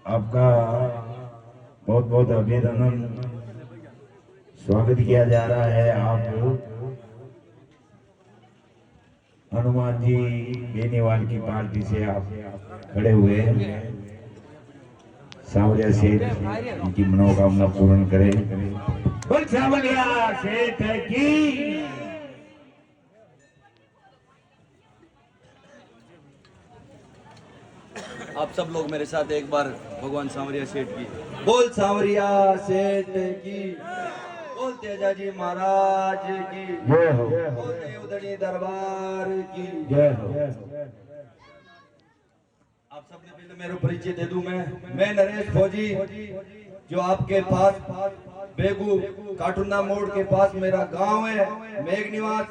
आपका बहुत बहुत अभिनंदन, स्वागत किया जा रहा है। आप हनुमान जी बेनीवाल की पार्टी से आप खड़े हुए हैं। सांवरिया सेठ इनकी मनोकामना पूर्ण करे। बोल सांवरिया सेठ की। आप सब लोग मेरे साथ एक बार भगवान सांवरिया सेठ की बोल सांवरिया सेठ की, बोल तेजाजी महाराज की जय हो, बोल देवधनी दरबार की जय हो। आप सबने पहले मेरा परिचय दे दूं। मैं नरेश फौजी, जो आपके पास बेगू काटुंदा मोड़ के पास मेरा गांव है, मेघनिवास।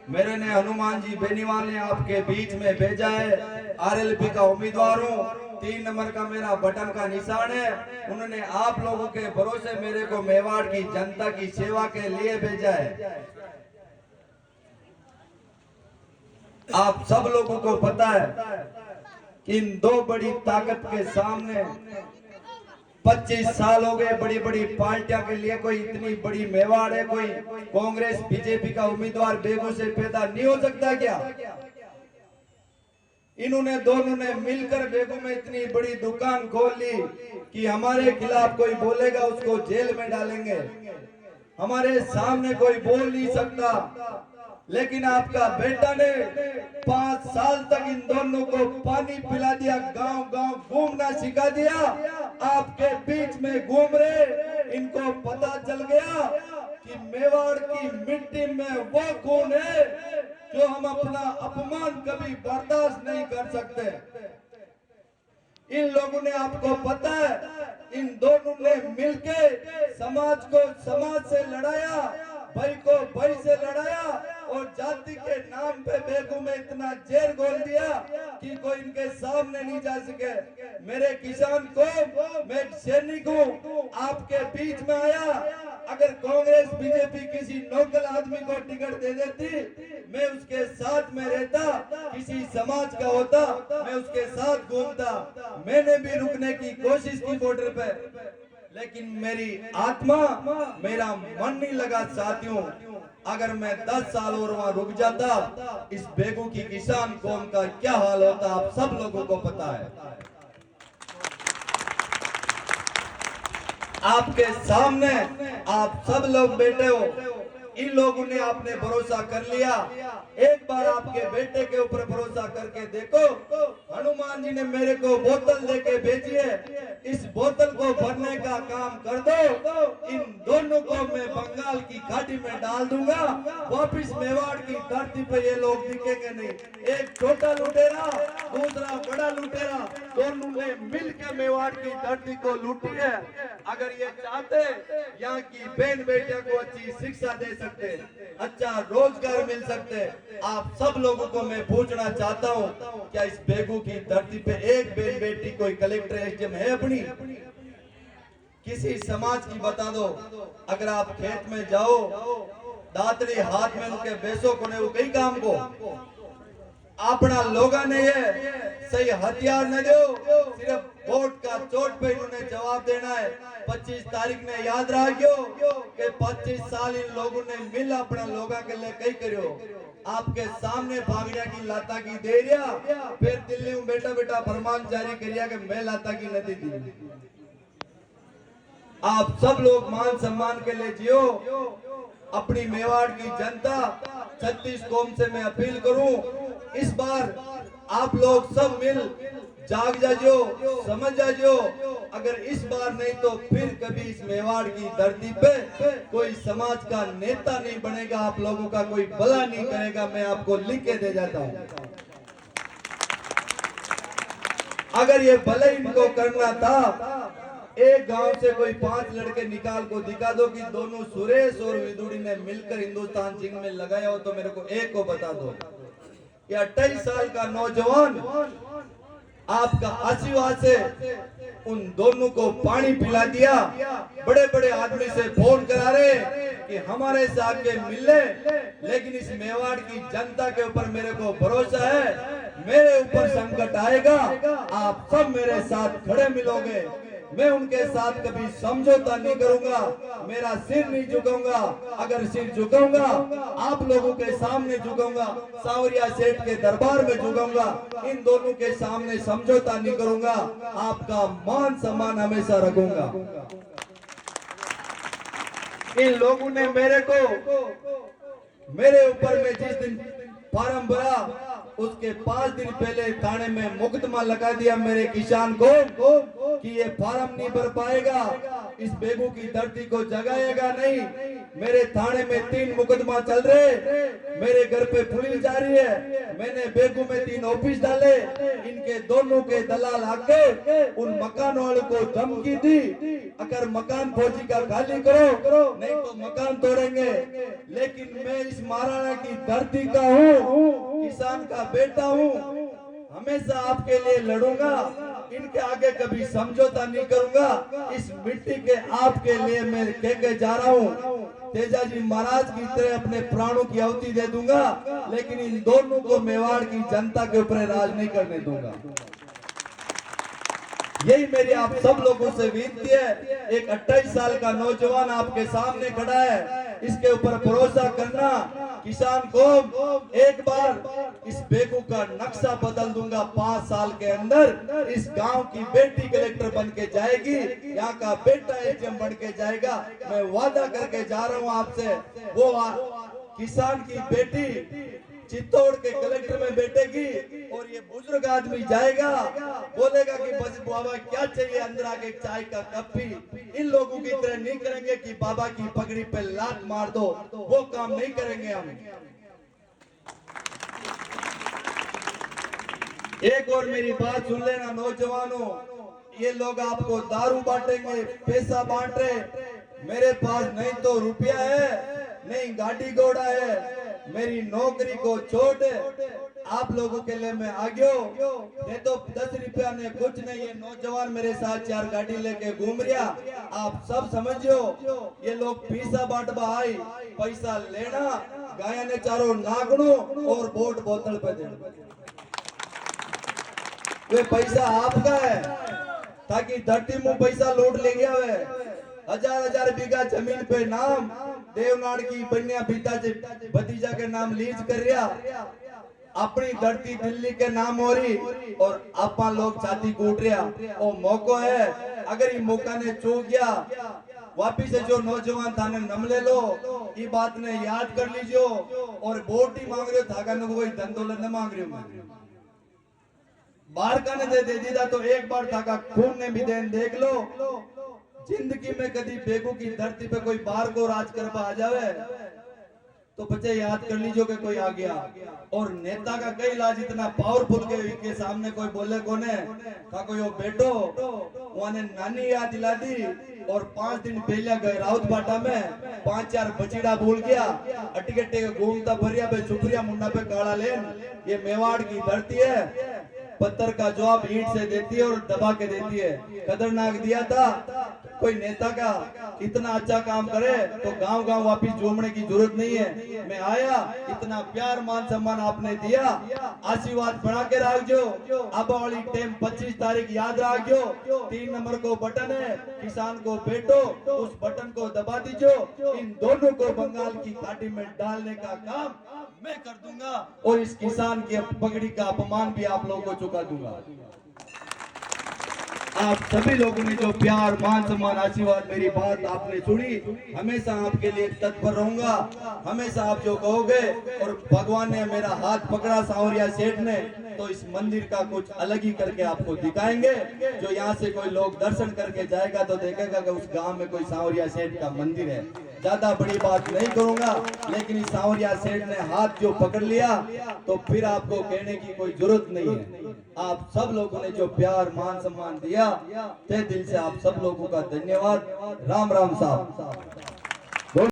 मेरे ने हनुमान जी बेनीवाल ने आपके बीच में भेजा है। आरएलपी का उम्मीदवार हूँ, 3 नंबर का मेरा बटन का निशान है। उन्होंने आप लोगों के भरोसे मेरे को मेवाड़ की जनता की सेवा के लिए भेजा है। आप सब लोगों को पता है कि इन दो बड़ी ताकत के सामने 25 साल हो गए। बड़ी बड़ी पार्टियों के लिए कोई इतनी बड़ी मेवाड़ है, कोई कांग्रेस बीजेपी का उम्मीदवार बेगू से पैदा नहीं हो सकता क्या? इन्होंने दोनों ने मिलकर बेगू में इतनी बड़ी दुकान खोल ली कि हमारे खिलाफ कोई बोलेगा उसको जेल में डालेंगे। हमारे सामने कोई बोल नहीं सकता। लेकिन आपका बेटा ने 5 साल तक इन दोनों को पानी पिला दिया, गांव गांव घूमना सिखा दिया। आपके बीच में घूम रहे, इनको पता चल गया कि मेवाड़ की मिट्टी में वो खून है जो हम अपना अपमान कभी बर्दाश्त नहीं कर सकते। इन लोगों ने, आपको पता है, इन दोनों ने मिलके समाज को समाज से लड़ाया, भाई को भाई से लड़ाया और जाति के नाम पे बेगू में इतना जेर घोल दिया कि कोई इनके सामने नहीं जा सके। मेरे किसान को, मैं सैनिक हूँ, आपके बीच में आया। अगर कांग्रेस बीजेपी किसी लोकल आदमी को टिकट दे देती, मैं उसके साथ में रहता। किसी समाज का होता, मैं उसके साथ घूमता। मैंने भी रुकने की कोशिश की बॉर्डर पे, लेकिन मेरी आत्मा, मेरा मन नहीं लगा साथियों। अगर मैं 10 साल और वहां रुक जाता, इस बेगू की किसान कौम का क्या हाल होता आप सब लोगों को पता है। आपके सामने आप सब लोग बैठे हो, इन लोगों ने आपने भरोसा कर लिया। एक बार आपके बेटे के ऊपर भरोसा करके देखो। हनुमान जी ने मेरे को बोतल लेके भेजी है, इस बोतल को भरने का काम कर दो। इन दोनों को मैं बंगाल की घाटी में डाल दूंगा। वापिस मेवाड़ की धरती पे ये लोग दिखेंगे नहीं। एक छोटा लुटेरा, दूसरा बड़ा लुटेरा, दोनों ने मिलकर मेवाड़ की धरती को लूटी है। अगर ये चाहते यहाँ की बहन बेटियों को अच्छी शिक्षा दे सकते, अच्छा रोजगार मिल सकते। आप सब लोगों को मैं पूछना चाहता हूँ, क्या इस बेगू की धरती पे एक बहन बेटी कोई कलेक्टर एसडीएम है अपनी? किसी समाज की बता दो। अगर आप खेत में जाओ, दातरी हाथ में उनके बेसो को ने कई काम को अपना लोगा ने ये सही हथियार न दो, सिर्फ वोट का चोट पे इन्होंने जवाब देना है। 25 तारीख ने याद रखियो कि 25 साल इन लोगों ने मिल अपना लोगा के लिए कई करियो। आपके सामने भागड़िया की लाता की दे रिया, फिर दिल्ली में बेटा बेटा फरमान जारी करिया कि मैं लाता की नहीं दी। आप सब लोग मान सम्मान के लिए जियो। अपनी मेवाड़ की जनता 36 कौम से मैं अपील करूं, इस बार आप लोग सब मिल जाग जाजो, समझ जाजो। अगर इस बार नहीं तो फिर कभी इस मेवाड़ की धरती पे कोई समाज का नेता नहीं बनेगा, आप लोगों का कोई भला नहीं करेगा। मैं आपको लिख के दे जाता हूं। अगर ये भले इनको करना था, एक गांव से कोई 5 लड़के निकाल को दिखा दो कि दोनों सुरेश और विदुड़ी ने मिलकर हिंदुस्तान जिंग में लगाया हो, तो मेरे को एक को बता दो। ये 28 साल का नौजवान आपका आशीर्वाद से उन दोनों को पानी पिला दिया। बड़े बड़े आदमी से फोन करा रहे कि हमारे साथ के मिले, लेकिन इस मेवाड़ की जनता के ऊपर मेरे को भरोसा है। मेरे ऊपर संकट आएगा, आप सब मेरे साथ खड़े मिलोगे। मैं उनके साथ कभी समझौता नहीं करूंगा, मेरा सिर नहीं झुकाऊंगा। अगर सिर झुकाऊंगा आप लोगों के सामने झुकाऊंगा, सांवरिया सेठ के दरबार में झुकाऊंगा। इन दोनों के सामने समझौता नहीं करूंगा, आपका मान सम्मान हमेशा रखूंगा। इन लोगों ने मेरे ऊपर में जिस दिन फार्म भरा उसके 5 दिन पहले थाने में मुकदमा लगा दिया मेरे किसान को कि ये फार्म नहीं भर पाएगा, इस बेगू की धरती को जगाएगा नहीं। मेरे थाने में 3 मुकदमा चल रहे, मेरे घर पे पुलिस जा रही है। मैंने बेगू में 3 ऑफिस डाले, इनके दोनों के दलाल आके उन मकान वालों को धमकी दी, अगर मकान फौजी का खाली करो नहीं तो मकान तोड़ेंगे। लेकिन मैं इस महाराणा की धरती का हूँ, किसान का बेटा हूँ, हमेशा आपके लिए लड़ूंगा, इनके आगे कभी समझौता नहीं करूंगा। इस मिट्टी के आपके लिए मैं कह के जा रहा हूँ, तेजाजी महाराज की तरह अपने प्राणों की आहुति दे दूंगा, लेकिन इन दोनों को मेवाड़ की जनता के ऊपर राज नहीं करने दूंगा। यही मेरी आप सब लोगों से विनती है। एक 28 साल का नौजवान आपके सामने खड़ा है, इसके ऊपर भरोसा करना। किसान को एक बार इस बेगू का नक्शा बदल दूंगा, 5 साल के अंदर इस गांव की बेटी कलेक्टर बन के जाएगी, यहाँ का बेटा एसडीएम बन के जाएगा। मैं वादा करके जा रहा हूँ आपसे, वो किसान की बेटी चित्तौड़ के कलेक्टर में बैठेगी और ये बुजुर्ग आदमी जाएगा, बोलेगा कि बस बाबा क्या चाहिए, अंदर आके चाय का कप पी। इन लोगों की तरह नहीं करेंगे कि बाबा की पगड़ी पे लात मार दो, वो काम नहीं करेंगे हम। एक और मेरी बात सुन लेना नौजवानों, ये लोग आपको दारू बांटेंगे, पैसा बांट रहे। मेरे पास नहीं तो रुपया है, नहीं गाड़ी घोड़ा है, मेरी नौकरी को छोड़ आप लोगों के लिए मैं आ गया। ये तो 10 रुपया ने कुछ नहीं, ये नौजवान मेरे साथ 4 गाड़ी लेके घूम रहा। आप सब समझो, ये लोग पैसा बांटवा आई, पैसा लेना, गाया ने चारों नागणों और बोट बोतल पे देना। वे पैसा आपका है, ताकि धरती मुंह पैसा लूट ले गया है। 1000 बीघा जमीन पे नाम देवनाड़ की बनिया भतीजा के नाम लीज कर रहा, अपनी धरती दिल्ली के नाम हो रही और आपा लोग छाती कूट रहा। वो मौको है, अगर ये मौका ने चूक गया, वापिस से जो नौजवान था ने नम ले लो, ये बात ने याद कर लीजिए। और वोट ही मांग रहे हो, थाका ने कोई धन दौलत न मांग रहे हो, बाहर का ने दे दीदा तो एक बार थाका खून ने भी देन देख लो। जिंदगी में कभी बेगू की धरती पे कोई बाहर को राज करवा आ जावे तो बच्चे याद कर लीजिए कि कोई आ गया। और नेता का कई इलाज इतना पावरफुल के सामने कोई बोले कोने था, कोई वो बेटो उन्हें नानी याद दिला दी। और 5 दिन पहले गए राउत बाटा में 5-4 बचीड़ा भूल गया, अटिकट्टे घूमता भरिया पे छुपरिया मुंडा पे काला लेन। ये मेवाड़ की धरती है, पत्थर का जवाब ईंट से देती है और दबा के देती है। खतरनाक दिया था, कोई नेता का इतना अच्छा काम करे तो गांव गांव वापिस झूमने की जरूरत नहीं है। मैं आया, इतना प्यार मान सम्मान आपने दिया, आशीर्वाद बना के रख जो। अब वाली टाइम 25 तारीख याद रख जो, 3 नंबर को बटन है, किसान को बैठो उस बटन को दबा दीजो। इन दोनों को बंगाल की घाटी में डालने का काम मैं कर दूंगा और इस किसान की पगड़ी का अपमान भी आप लोगों को चुका दूंगा। आप सभी लोगों ने जो प्यार मान सम्मान आशीर्वाद मेरी बात आपने सुनी, हमेशा आपके लिए तत्पर रहूंगा। हमेशा आप जो कहोगे, और भगवान ने मेरा हाथ पकड़ा सांवरिया सेठ ने, तो इस मंदिर का कुछ अलग ही करके आपको दिखाएंगे। जो यहाँ से कोई लोग दर्शन करके जाएगा तो देखेगा कि उस गांव में कोई सांवरिया सेठ का मंदिर है। ज्यादा बड़ी बात नहीं करूंगा, लेकिन इस सांवरिया सेठ ने हाथ जो पकड़ लिया तो फिर आपको कहने की कोई जरूरत नहीं है। आप सब लोगों ने जो प्यार मान सम्मान दिया, तहे दिल से आप सब लोगों का धन्यवाद। राम राम साहब।